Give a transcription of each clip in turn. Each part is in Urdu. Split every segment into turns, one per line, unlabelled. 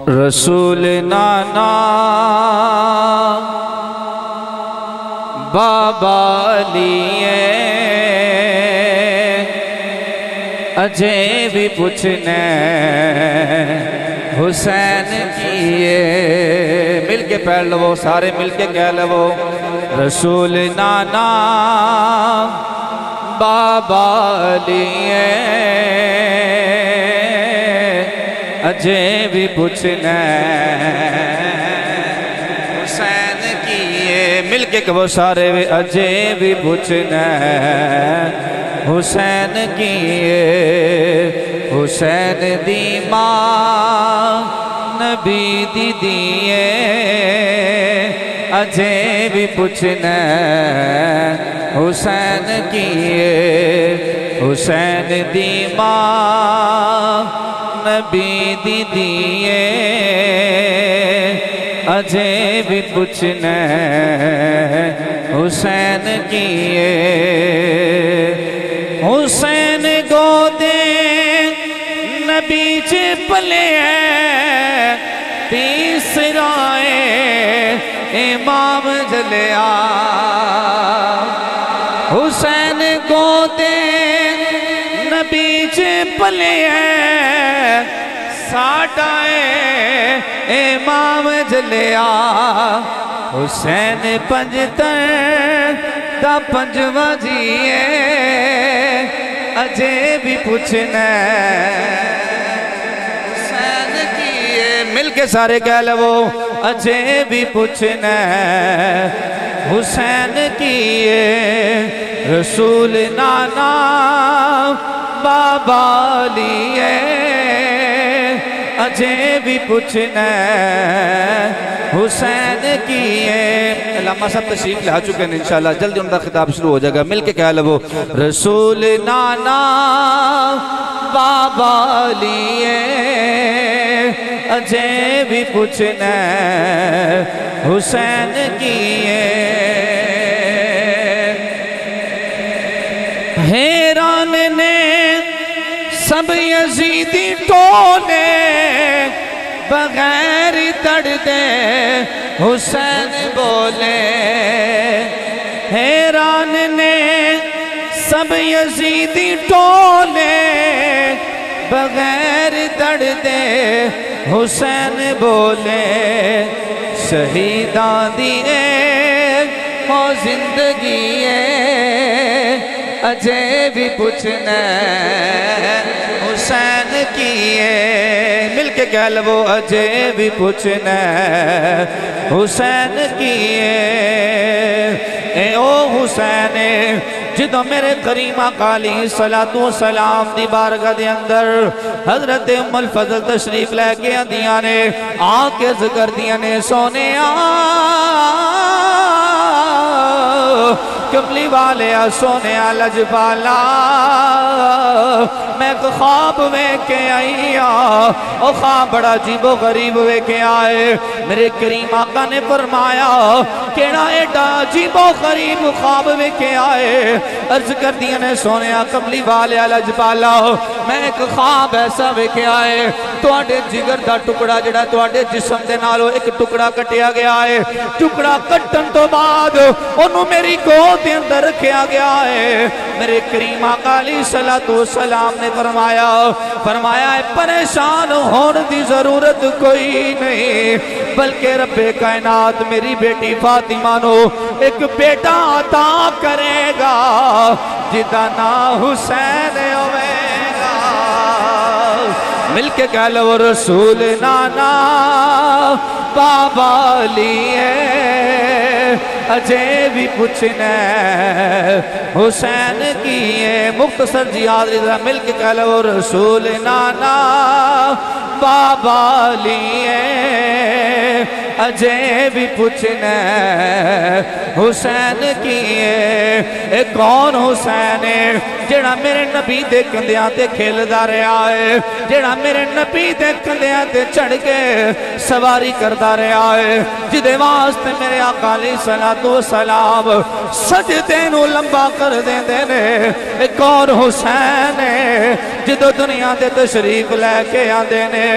رسول نانا بابا لیے اجے بھی پوچھنے حسین کیے. مل کے پڑھ لو سارے مل کے کہہ لو رسول نانا بابا لیے اجے بھی پوچھنے حسین کیے. مل کے کہو سارے اجے بھی پوچھنے حسین کیے. حسین دی ماں نبی دی دیئے اجے بھی پوچھنے حسین کیے. حسین دی ماں نبی دی دیئے اجے بھی پوچھنے حسین کیے. حسین گودے نبی پلے تیسرائے امام جلیا. حسین گودے نبی پلے ساڑھائے امام جلیا. حسین پنجتر دا پنجواں جیے اجے بھی پوچھنے حسین کیے. مل کے سارے کہہ لو اجے بھی پوچھنے حسین کیے. رسول نانا بابا لیے اجے بھی پوچھنے حسین کیے. علامہ صاحب تشریف لا چکے ہیں انشاءاللہ جلدی ان کا خطاب شروع ہو جائے گا. مل کے کہہ لو رسول نانا بابا لیے اجے بھی پوچھنے حسین کیے. حیران نے سب یزیدی ٹولے بغیر دردے حسین بولے. حیران نے سب یزیدی ٹولے بغیر دردے حسین بولے. شہیداں دیئے ہو زندگی اجے بھی پوچھنے حسین کیے. مل کے کہہ لو اجے بھی پوچھنے حسین کیے. اے او حسین جدو میرے کریم آقا علیہ السلام دی بارگاہ دے اندر حضرت ام الفضل تشریف لے کے دیاں نے آکے ذکر دیاں نے سونے کملی والے سونے لجپالا میں ایک خواب وے کے آئی او خواب بڑا عجیب و غریب وے کے آئے. میرے کریم آقا نے فرمایا کیڑا ایڈا عجیب و غریب خواب وے کے آئے. عرض کر دیا نے سونے کملی والے لجپالا میں ایک خواب ایسا وے کے آئے تواڈے جگر دا ٹکڑا جڑا تواڈے جسم دے نالو ایک ٹکڑا کٹیا گیا ہے. ٹکڑا کٹن تو بعد انہوں میری گود دے اندر رکھیا گیا ہے. میرے کریم آقا علیہ السلام نے فرمایا ہے پریشان ہون دی ضرورت کوئی نہیں بلکہ رب کائنات میری بیٹی فاطمہ نو ایک بیٹا عطا کرے گا جدا نا حسین ہوئے گا. مل کے کہہ لو رسول نانا بابا لیے اجے بھی پوچھنے حسین کیے. مختصر جی حاضری ذرا مل کے کہہ لو رسول نانا بابا لیے اجے بھی پوچھنے حسین کیے. اے کون حسین ہے جڑا میرے نبی دے کندیاں تے کھیل دا رہا ہے جڑا میرے نبی دے کندیاں تے چڑھ کے سواری کرتا رہا ہے جدے واسطے میرے آقا علیہ الصلوۃ والسلام سجدے نو لمبا کر دیندے نے ایک اور حسین ہے جدو دنیا دے تشریف لے کے آندے نے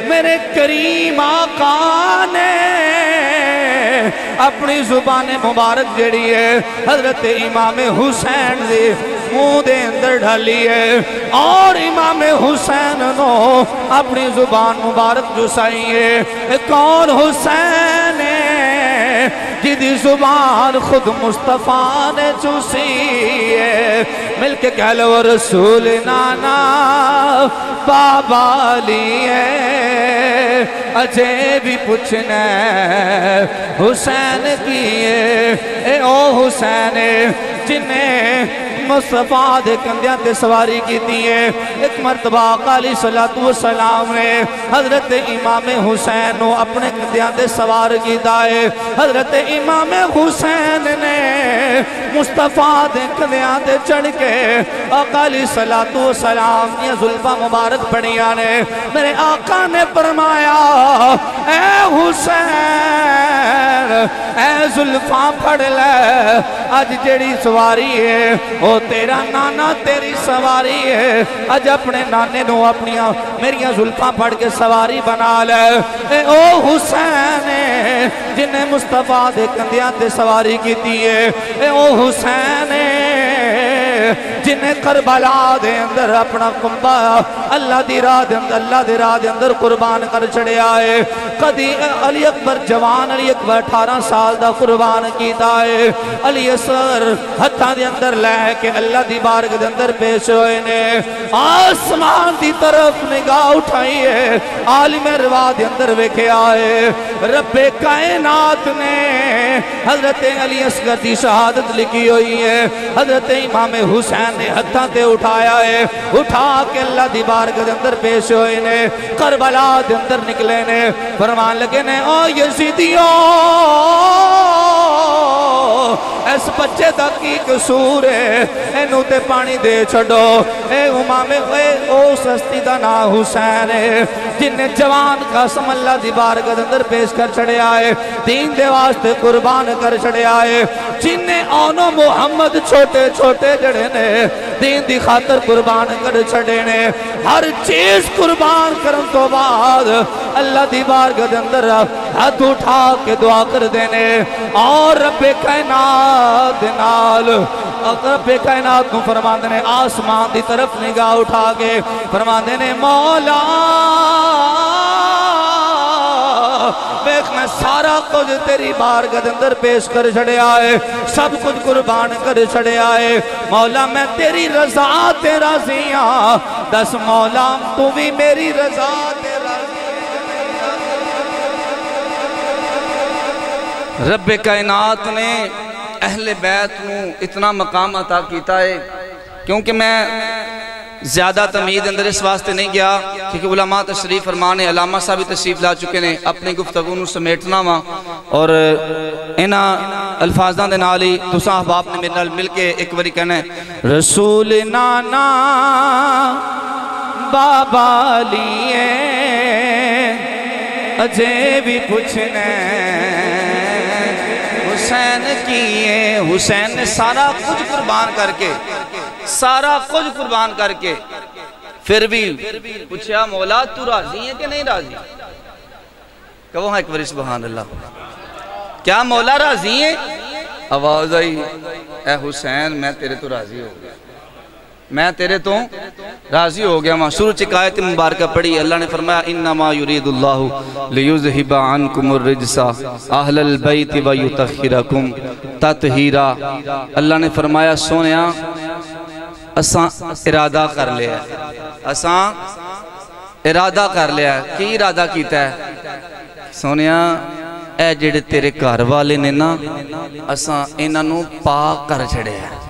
میرے کریم آقا نے اپنی زبان مبارک جڑی ہے حضرت امام حسین دے منہ دے اندر ڈھالی ہے اور امام حسین نو اپنی زبان مبارک جسائی ہے کون حسین ہے جدی زبان خود مصطفیٰ نے چوسی ہے مل کے کہہ لو رسول نانا بابا لی ہے اجے بھی پوچھنا حسین کی ہے او حسین جنہیں مصطفیٰ دے کندیاں تے سواری کی دیئے ایک مرتبہ آقا علیہ الصلوۃ والسلام نے حضرت امام حسین نو اپنے کندیاں تے سوار کی دائے حضرت امام حسین نے مصطفیٰ دے کندیاں تے چڑھ کے آقا علیہ الصلوۃ والسلام کی زلفہ مبارک پڑھیاں نے میرے آقا نے فرمایا اے حسین اے زلفہ پڑھ لے آج جڑی سواری ہے او تیرا نانا تیری سواری ہے آج اپنے نانے نو اپنی میری زلفاں پڑھ کے سواری بنا لے اے او حسین جنہیں مصطفیٰ دے کندیاں تے سواری کی دیئے اے او حسین جنہیں کربلا دے اندر اپنا کنبا اللہ دی راہ دے اندر قربان کر چڑھے آئے قدی علی اکبر جوان علی اکبر 18 سال دا قربان کیتا ہے علی اصغر ہتھاں دے اندر لے کے اللہ دی بارگاہ دے اندر پیش ہوئے نے آسمان دی طرف نگاہ اٹھائی ہے عالم روا دے اندر ویکھے آئے رب کائنات نے حضرت علی اصغر دی شہادت لکھی ہوئی ہے حضرت امام حسین نے ہتھاں تے اٹھایا ہے اٹھا کے اللہ دی بارگاہ دے اندر پیش ہوئے نے کربلا دے اندر نکلے نے فرمان لگے نے او یزیدیوں اس بچے دا کی قصور ہے اینو تے پانی دے چھڑو اے امام او سستی دا نا حسین ہے جنہیں جوان قسم اللہ دی بارگاہ اندر پیش کر چھڑے آئے دین دے واسطے قربان کر چھڑے آئے جنہیں آنو محمد چھوٹے چھوٹے جڑے نے دین دی خاطر قربان کر چھڑے نے ہر چیز قربان کرن تو بعد اللہ دی بارگاہ اندر ہاتھ اٹھا کے دعا کر دینے اور رب کائنات نال رب کائنات کو فرمان دینے آسمان دی طرف نگاہ اٹھا کے فرمان دینے مولا بیک میں سارا کچھ تیری بارگاہ اندر پیش کر چھڑے آئے سب کچھ قربان کر چھڑے آئے مولا میں تیری رضا تے راضیاں دس مولا تو بھی میری رضا تے رب کائنات نے اہل بیت نو اتنا مقام عطا کیتا ہے کیونکہ میں زیادہ تمہید اندر اس واسطے نہیں گیا کیونکہ علماء تشریف فرمانے علامہ صاحب تشریف لا چکے نے اپنی گفتگو نو سمیٹنا وا اور اینا الفاظاں دے نالی تساں احباب نے میرے نال مل کے ایک باری کہنا ہے رسول نانا بابا لیے اجے بھی پوچھنے حسین کیے حسین نے سارا کچھ قربان کر کے پھر بھی پوچھا مولا تو راضی ہے کہ نہیں راضی کہو ہاں ایک باری سبحان اللہ کیا مولا راضی ہے آواز آئی اے حسین میں تیرے تو راضی ہو گیا میں تیرے تو راضی ہو گیا شروع چکایت مبارکہ پڑھی اللہ نے فرمایا انما یرید اللہ لیذہب عنکم الرجس اہل البیت ویطہرکم تطہیرا اللہ نے فرمایا سونیا اساں ارادہ کر لیا کی ارادہ کیتا ہے سونیا اے جڑے تیرے گھر والے نے نا اساں انہاں نو پاک کر چھڑے ہیں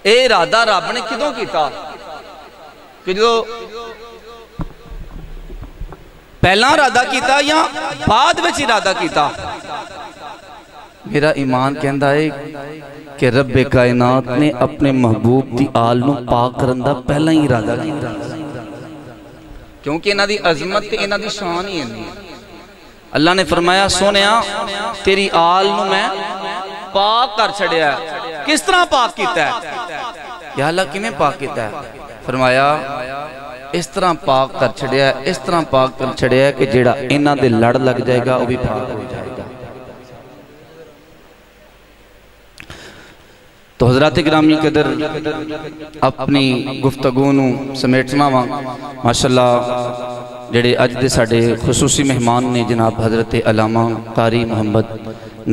اے ارادہ رب نے کدوں کیتا کہ جو پہلا ارادہ کیتا یا بعد وچ ارادہ کیتا میرا ایمان کہندا ہے کہ رب کائنات نے اپنے محبوب دی آل نو پاک کرن دا پہلا ہی ارادہ کیتا
کیونکہ انہاں دی عظمت تے انہاں دی شان ہی ہے۔ اللہ نے فرمایا سونیا تیری آل نو میں پاک کر چھڑیا ہے۔ کس طرح پاک کیتا ہے؟ یا اللہ کیویں پاک کیتا ہے؟ فرمایا اس طرح پاک کر چھڑیا ہے، اس طرح پاک کر چھڑیا ہے کہ جیڑا انہاں دے لڑ لگ جائے گا وہ بھی پاک ہو جائے گا۔ تو حضرات گرامی قدر اپنی گفتگونوں سمیٹنا وا ماشاءاللہ جڑے اج دے ساڑے خصوصی مہمان نے جناب حضرت علامہ قاری محمد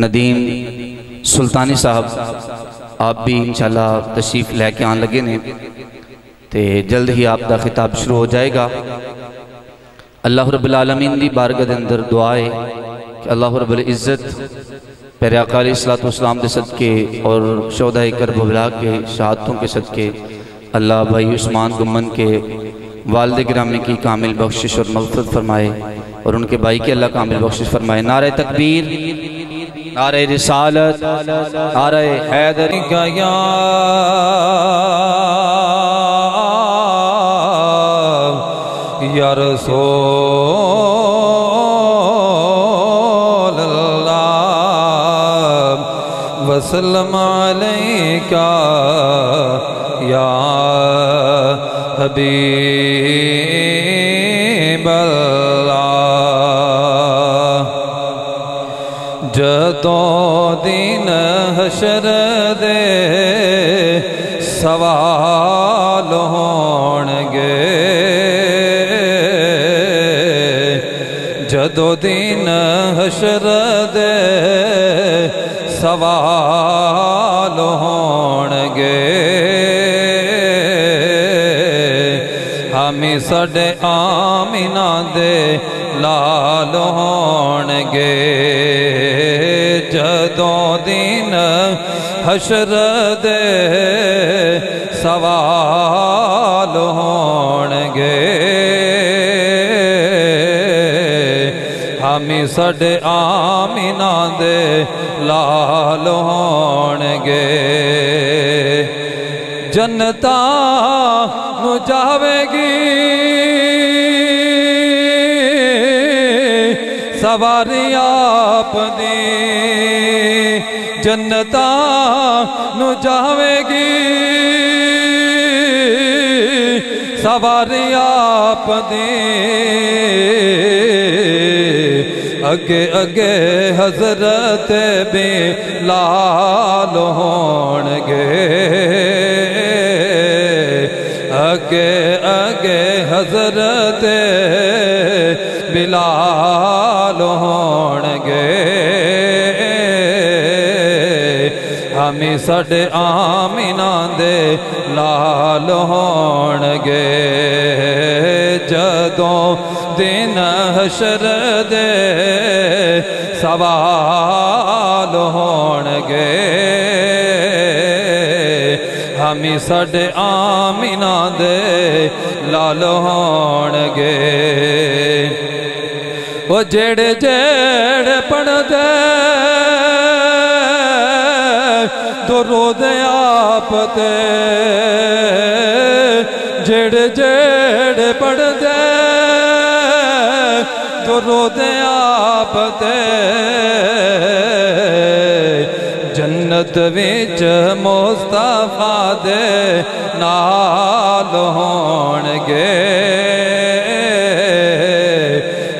ندیم سلطانی صاحب، آپ بھی انشاءاللہ تشریف لے کے آن لگے نے تے جلد ہی آپ دا خطاب شروع ہو جائے گا۔ اللہ رب العالمین دی بارگاہ دے اندر دعا ہے کہ اللہ رب العزت پیارے آقا علیہ السلام دے صدقے اور شہداء کرب و بلا کے شہادتوں کے صدقے اللہ بھائی عثمان گمن کے والد گرامی کی کامل بخشش اور مغفرت فرمائے اور ان کے بھائی کے اللہ کامل بخشش فرمائے۔ نعرہ تکبیر، نعرہ رسالت، نعرہ حیدر کا یا رسول اللہ وسلم علیکہ یا حبیب اللہ۔ جدوں دن حشر دے سوال ہونگے، جدوں دن حشر دے سوال ہونگے، ہمیں سڈے آمینہ دے لال ہونگے۔ جدوں دن حشر دے سوال ہونگے، ہمیں سڈے آمینہ دے لال ہونگے۔ جنتا نو جاوے گی سواری آپ دی، جنتا نو جاوے گی سواری آپ دی۔ اگے اگے حضرت بلال ہونگے، اگے اگے حضرت بلال ہونگے، ہمیں سڈے آمینہ دے لال ہونگے۔ جدوں دن حشر دے سوال ہونگے، ہمیں سڈے آمینہ دے لال ہونگے۔ وہ جڑے جڑے پڑھ دے درود آپ تے، جڑے جڑے پڑھ دے درود آپ تے، جنت وچ مصطفیٰ دے نال ہونگے،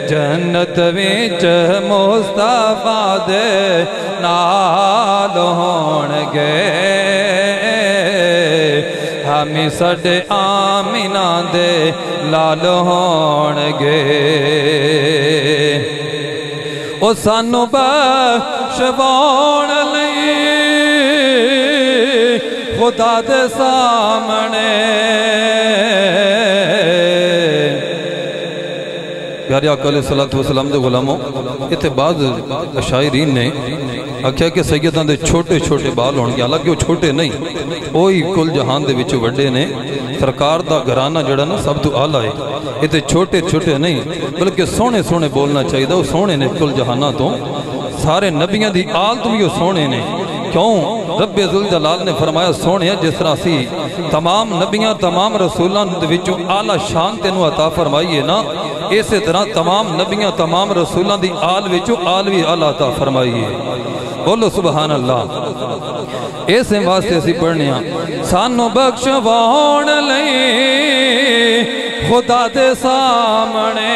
جنت وچ مصطفیٰ دے نال ہونگے، ہمیں سڈے آمینہ دے لال ہونگے۔ او سانو بخشواؤن لئی خدا دے سامنے، پیارے آقا علیہ السلام دے غلاموں، اتنے بعض شاعرین نے آکھیا کہ سیداں دے چھوٹے چھوٹے بال ہونگے، حالانکہ وہ چھوٹے نہیں، وہی کل جہان دے وچ وڈے نے۔ سرکار دا گھرانہ جڑا نا سب تو اعلیٰ ہے، اتنے چھوٹے چھوٹے نہیں بلکہ سونے سونے بولنا چاہیے۔ وہ سونے نے کل جہانہ تو، سارے نبیاں دی آل تو بھی وہ سونے نے۔ کیوں؟
رب ذل جلال نے فرمایا سونے جس طرح سی تمام نبیاں تمام رسولاں دے وچوں اعلی شان تینوں عطا فرمائی ہے نا، اسی طرح تمام نبیاں تمام رسولاں دی آل وچوں آلوی اعلیٰ عطا فرمائی ہے۔ بولو سبحان اللہ۔ ایسے واسطے اسی پڑھنے ہیں سانو بخشواؤن لئی خدا دے سامنے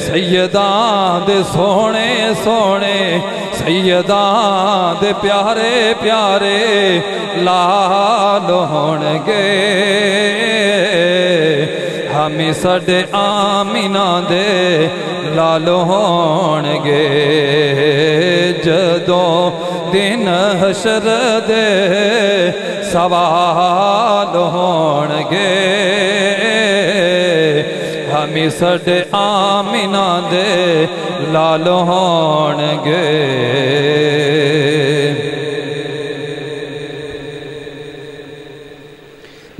سیداں دے سونے سونے سیداں دے پیارے پیارے لال ہونگے، ہمیں سڈے آمینہ دے لال ہونگے، جدوں دن حشر دے سوال ہونگے، ہمیں سڈے آمینہ دے لال ہونگے۔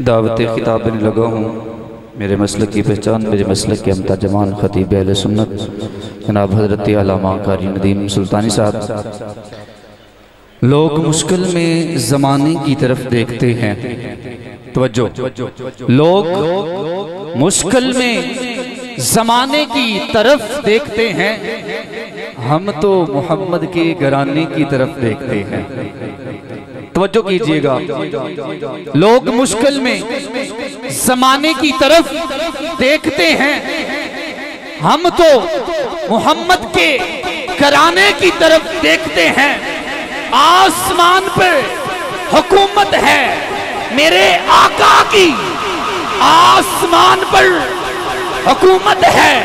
دعوت خطاب میں لگا ہوں، میرے مسلک کی پہچان میرے مسلک کے امتا جمان خطیب اہل سنت جناب حضرت علامہ قاری ندیم سلطانی صاحب۔ لوگ مشکل میں زمانے کی طرف دیکھتے ہیں، توجہ، لوگ مشکل میں زمانے کی طرف دیکھتے ہیں، ہم تو محمد کے گھرانے کی طرف دیکھتے ہیں۔ توجہ کیجئے گا، لوگ مشکل میں زمانے کی طرف دیکھتے ہیں، ہم تو محمد کے گھرانے کی طرف دیکھتے ہیں۔ آسمان پر حکومت ہے میرے آقا کی، آسمان پر حکومت ہے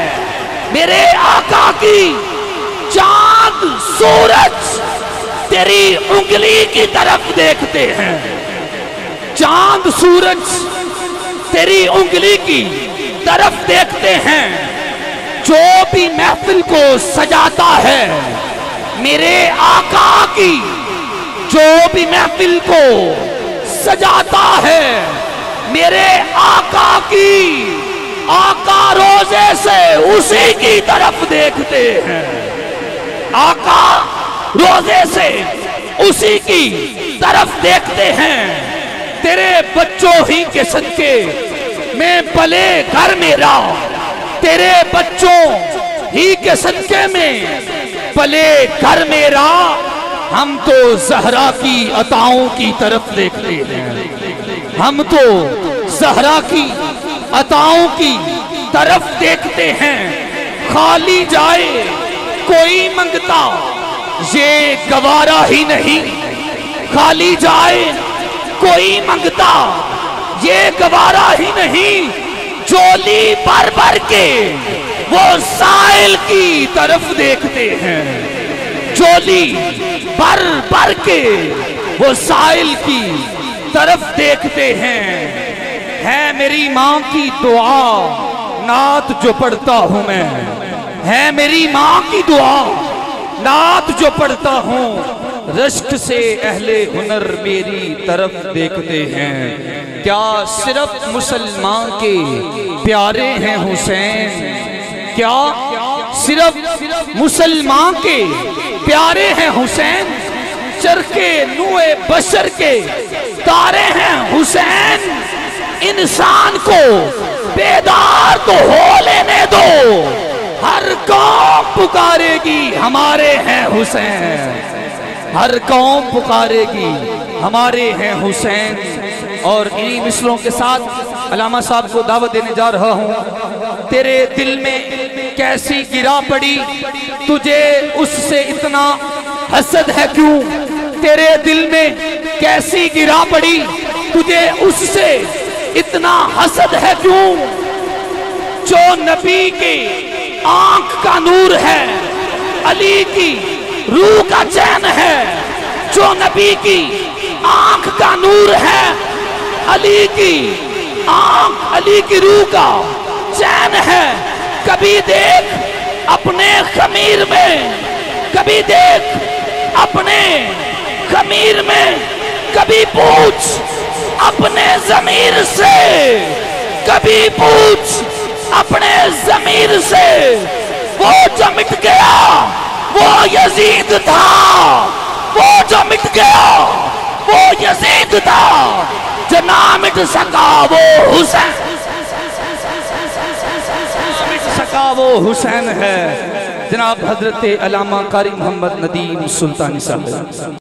میرے آقا کی، چاند سورج تیری انگلی کی طرف دیکھتے ہیں، چاند سورج تیری انگلی کی طرف دیکھتے ہیں۔ جو بھی محفل کو سجاتا ہے میرے آقا کی، جو بھی محفل کو سجاتا ہے میرے آقا کی، آقا روزے سے اسی کی طرف دیکھتے ہیں، آقا روزے سے اسی کی طرف دیکھتے ہیں۔ تیرے بچوں ہی کے صدقے میں پلے گھر میرا، تیرے بچوں ہی کے صدقے میں پلے گھر میرا، ہم تو زہرا کی عطاؤں کی طرف دیکھتے ہیں، ہم تو زہرا کی عطاؤں کی طرف دیکھتے ہیں۔ خالی جائے کوئی منگتا یہ گوارا ہی نہیں، خالی جائے کوئی منگتا یہ گوارا ہی نہیں، چولی بھر بھر کے وہ سائل کی طرف دیکھتے ہیں، چولی بھر بھر کے وہ سائل کی طرف دیکھتے ہیں۔ ہے میری ماں کی دعا نعت جو پڑھتا ہوں میں، ہے میری ماں کی دعا نعت جو پڑھتا ہوں، رشک سے اہل ہنر میری طرف دیکھتے ہیں۔ کیا صرف مسلمان کے پیارے ہیں حسین؟ کیا صرف مسلمان کے پیارے ہیں حسین؟ چرکے نوے بشر کے تارے ہیں حسین۔ انسان کو بیدار تو ہو لینے دو، ہر قوم پکارے گی ہمارے ہیں حسین، ہر قوم پکارے گی ہمارے ہیں حسین۔ اور انہی مصروں کے ساتھ علامہ صاحب کو دعوت دینے جا رہا ہوں۔ تیرے دل میں کیسی گرا پڑی، تجھے اس سے اتنا حسد ہے کیوں؟ تیرے دل میں کیسی گرا پڑی، تجھے اس سے اتنا حسد ہے کیوں؟ جو نبی کی آنکھ کا نور ہے، علی کی روح کا چین ہے، جو نبی کی آنکھ کا نور ہے، علی کی آنکھ، علی کی روح کا چین ہے۔ کبھی دیکھ اپنے خمیر میں، کبھی دیکھ اپنے خمیر میں، کبھی پوچھ اپنے ضمیر سے، کبھی پوچھ اپنے ضمیر سے۔ وہ جو مٹ گیا
وہ یزید تھا، وہ جو مٹ گیا وہ یزید تھا، جو نہ مٹ سکا وہ حسین، مٹ سکا وہ حسین ہے۔ جناب حضرت علامہ قاری محمد ندیم سلطانی صاحب۔